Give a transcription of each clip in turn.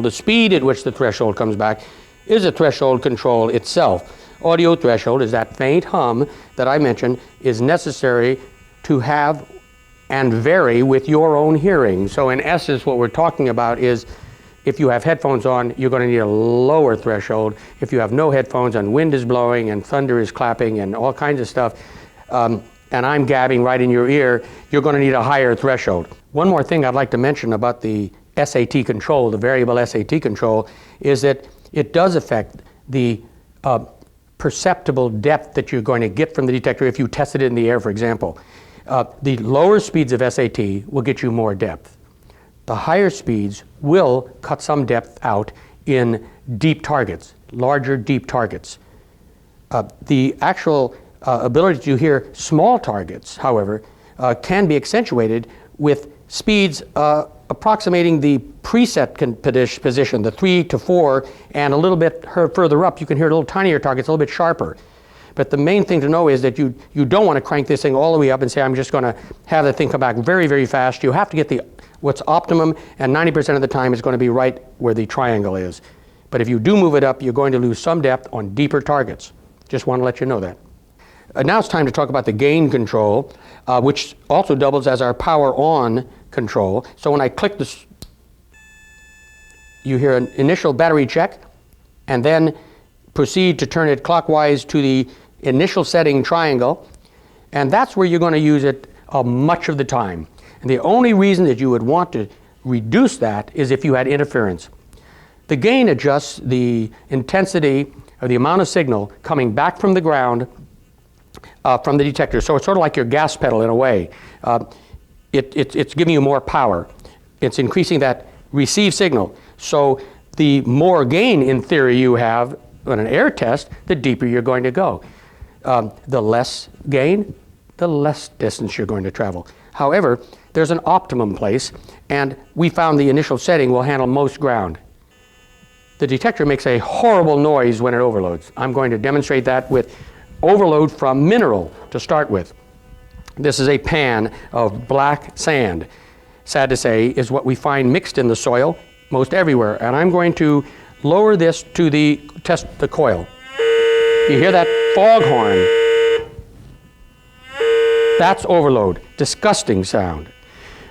The speed at which the threshold comes back is a threshold control itself. Audio threshold is that faint hum that I mentioned is necessary to have and vary with your own hearing. So in essence, what we're talking about is if you have headphones on, you're going to need a lower threshold. If you have no headphones and wind is blowing and thunder is clapping and all kinds of stuff, and I'm gabbing right in your ear, you're going to need a higher threshold. One more thing I'd like to mention about the SAT control, the variable SAT control, is that it does affect the perceptible depth that you're going to get from the detector if you tested it in the air, for example. The lower speeds of SAT will get you more depth. The higher speeds will cut some depth out in deep targets, larger deep targets. The actual ability to hear small targets, however, can be accentuated with speeds approximating the preset position, the 3 to 4, and a little bit further up, you can hear little tinier targets, a little bit sharper. But the main thing to know is that you don't want to crank this thing all the way up and say, I'm just going to have the thing come back very, very fast. You have to get what's optimum, and 90% of the time it's going to be right where the triangle is. But if you do move it up, you're going to lose some depth on deeper targets. Just want to let you know that. Now it's time to talk about the gain control, which also doubles as our power on control. So when I click this, you hear an initial battery check, and then proceed to turn it clockwise to the initial setting triangle, and that's where you're going to use it much of the time. And the only reason that you would want to reduce that is if you had interference. The gain adjusts the intensity or the amount of signal coming back from the ground from the detector. So it's sort of like your gas pedal in a way. It's giving you more power. It's increasing that received signal. So the more gain, in theory, you have on an air test, the deeper you're going to go. The less gain, the less distance you're going to travel. However, there's an optimum place, and we found the initial setting will handle most ground. The detector makes a horrible noise when it overloads. I'm going to demonstrate that with overload from mineral to start with. This is a pan of black sand. Sad to say, is what we find mixed in the soil most everywhere. And I'm going to lower this to test the coil. You hear that foghorn? That's overload. Disgusting sound.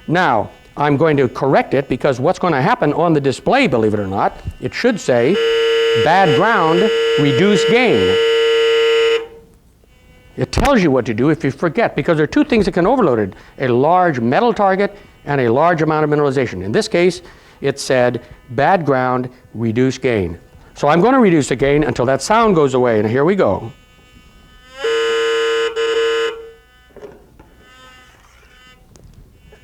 Now, I'm going to correct it because what's going to happen on the display, believe it or not, it should say, bad ground, reduce gain. It tells you what to do if you forget, because there are two things that can overload it: a large metal target and a large amount of mineralization. In this case, it said, bad ground, reduce gain. So I'm going to reduce the gain until that sound goes away, and here we go.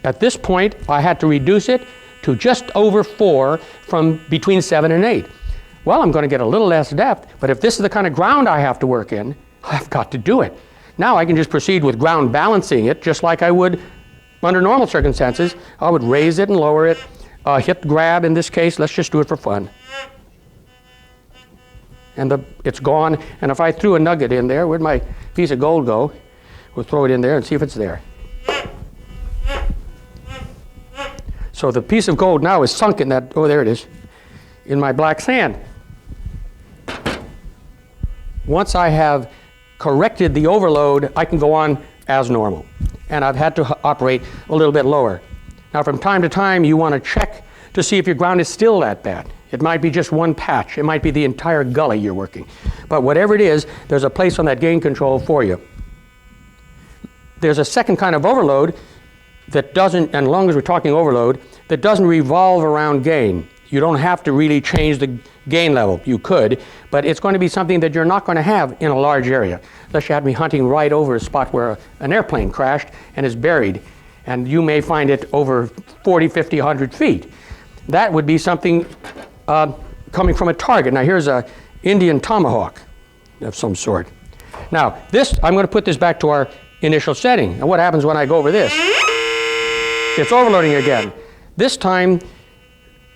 At this point, I had to reduce it to just over 4 from between 7 and 8. Well, I'm going to get a little less depth, but if this is the kind of ground I have to work in, I've got to do it. Now I can just proceed with ground balancing it just like I would under normal circumstances. I would raise it and lower it, hit grab in this case. Let's just do it for fun. And it's gone, and if I threw a nugget in there, where'd my piece of gold go? We'll throw it in there and see if it's there. So the piece of gold now is sunk in that, oh, there it is, in my black sand. Once I have corrected the overload, I can go on as normal. And I've had to operate a little bit lower. Now, from time to time, you want to check to see if your ground is still that bad. It might be just one patch. It might be the entire gully you're working. But whatever it is, there's a place on that gain control for you. There's a second kind of overload that doesn't, and as long as we're talking overload, that doesn't revolve around gain. You don't have to really change the gain level. You could, but it's going to be something that you're not going to have in a large area. Unless you had me hunting right over a spot where an airplane crashed and is buried, and you may find it over 40, 50, 100 feet. That would be something coming from a target. Now here's an Indian tomahawk of some sort. Now this, I'm going to put this back to our initial setting. And what happens when I go over this? It's overloading again. This time,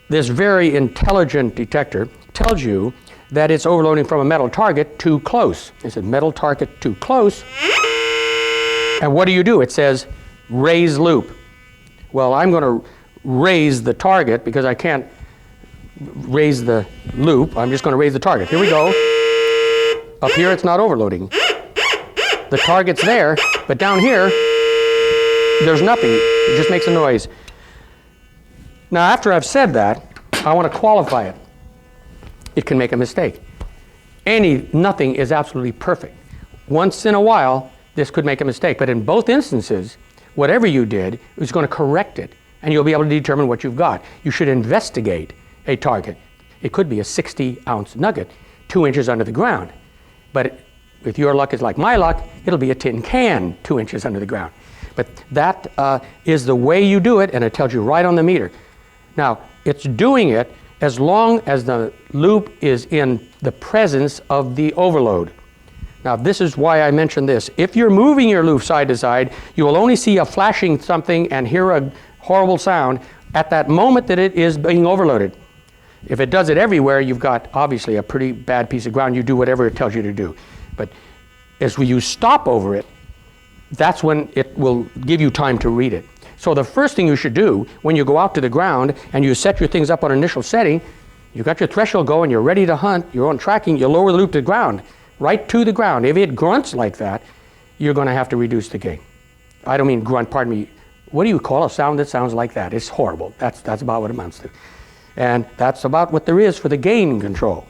this very intelligent detector tells you that it's overloading from a metal target too close. It said metal target too close. And what do? It says raise loop. Well, I'm going to raise the target because I can't raise the loop. I'm just going to raise the target. Here we go. Up here it's not overloading. The target's there, but down here there's nothing. It just makes a noise. Now after I've said that, I want to qualify it. It can make a mistake. Nothing is absolutely perfect. Once in a while, this could make a mistake, but in both instances, whatever you did is going to correct it, and you'll be able to determine what you've got. You should investigate a target. It could be a 60-ounce nugget, 2 inches under the ground. But if your luck is like my luck, it'll be a tin can 2 inches under the ground. But that is the way you do it, and it tells you right on the meter. Now, it's doing it as long as the loop is in the presence of the overload. Now, this is why I mentioned this. If you're moving your loop side to side, you will only see a flashing something and hear a horrible sound at that moment that it is being overloaded. If it does it everywhere, you've got obviously a pretty bad piece of ground. You do whatever it tells you to do. But as you stop over it, that's when it will give you time to read it. So the first thing you should do when you go out to the ground and you set your things up on initial setting, you've got your threshold going, you're ready to hunt, you're on tracking, you lower the loop to the ground, right to the ground. If it grunts like that, you're going to have to reduce the gain. I don't mean grunt, pardon me. What do you call a sound that sounds like that? It's horrible. That's about what it amounts to. And that's about what there is for the gain control.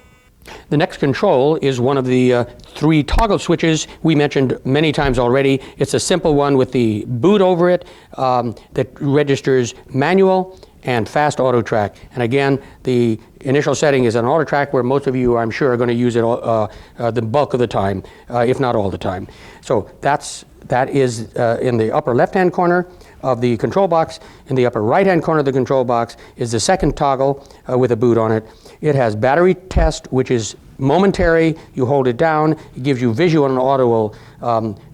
The next control is one of the 3 toggle switches we mentioned many times already. It's a simple one with the boot over it that registers manual and fast auto track. And again, the initial setting is an auto track where most of you, I'm sure, are going to use it the bulk of the time, if not all the time. So that is in the upper left-hand corner of the control box. In the upper right-hand corner of the control box is the second toggle with a boot on it. It has battery test, which is momentary. You hold it down. It gives you visual and audio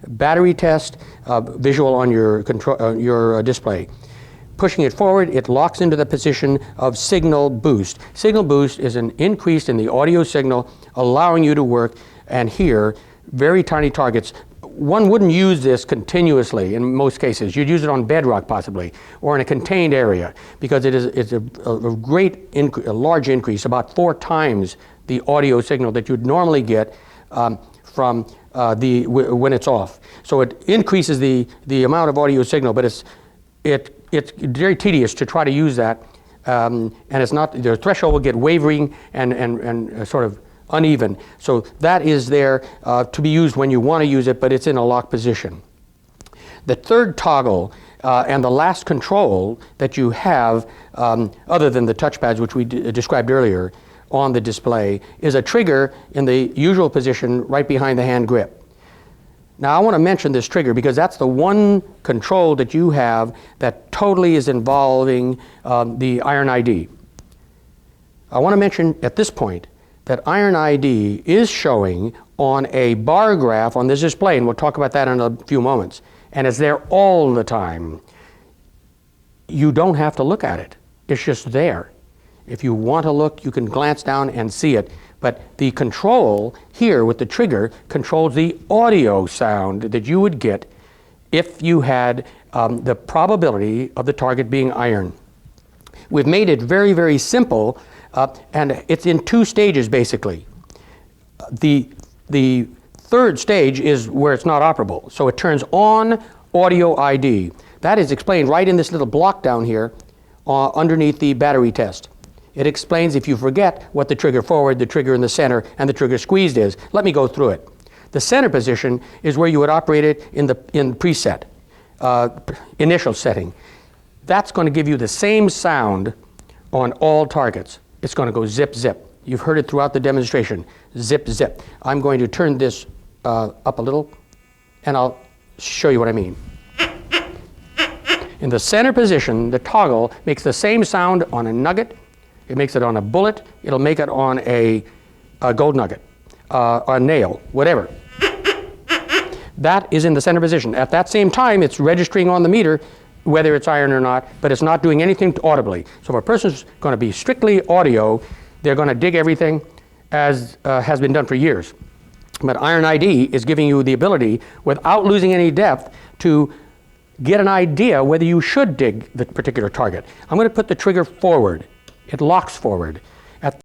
battery test, visual on your display. Pushing it forward, it locks into the position of signal boost. Signal boost is an increase in the audio signal, allowing you to work and hear very tiny targets. One wouldn't use this continuously in most cases. You'd use it on bedrock possibly, or in a contained area, because it's a large increase, about 4 times the audio signal that you'd normally get from when it's off. So it increases the amount of audio signal, but it's very tedious to try to use that, and it's not, the threshold will get wavering and sort of uneven. So that is there to be used when you want to use it, but it's in a locked position. The third toggle and the last control that you have, other than the touchpads, which we described earlier on the display, is a trigger in the usual position right behind the hand grip. Now I want to mention this trigger because that's the one control that you have that totally is involving the iron ID. I want to mention at this point that iron ID is showing on a bar graph on this display, and we'll talk about that in a few moments, and it's there all the time. You don't have to look at it. It's just there. If you want to look, you can glance down and see it, but the control here with the trigger controls the audio sound that you would get if you had the probability of the target being iron. We've made it very, very simple, and it's in 2 stages basically. The third stage is where it's not operable. So it turns on audio ID. That is explained right in this little block down here underneath the battery test. It explains if you forget what the trigger forward, the trigger in the center, and the trigger squeezed is. Let me go through it. The center position is where you would operate it in preset, initial setting. That's going to give you the same sound on all targets. It's going to go zip, zip. You've heard it throughout the demonstration. Zip, zip. I'm going to turn this up a little, and I'll show you what I mean. In the center position, the toggle makes the same sound on a nugget. It makes it on a bullet. It'll make it on a gold nugget, a nail, whatever. That is in the center position. At that same time, it's registering on the meter whether it's iron or not, but it's not doing anything audibly. So if a person's going to be strictly audio, they're going to dig everything as has been done for years. But iron ID is giving you the ability, without losing any depth, to get an idea whether you should dig the particular target. I'm going to put the trigger forward. It locks forward. at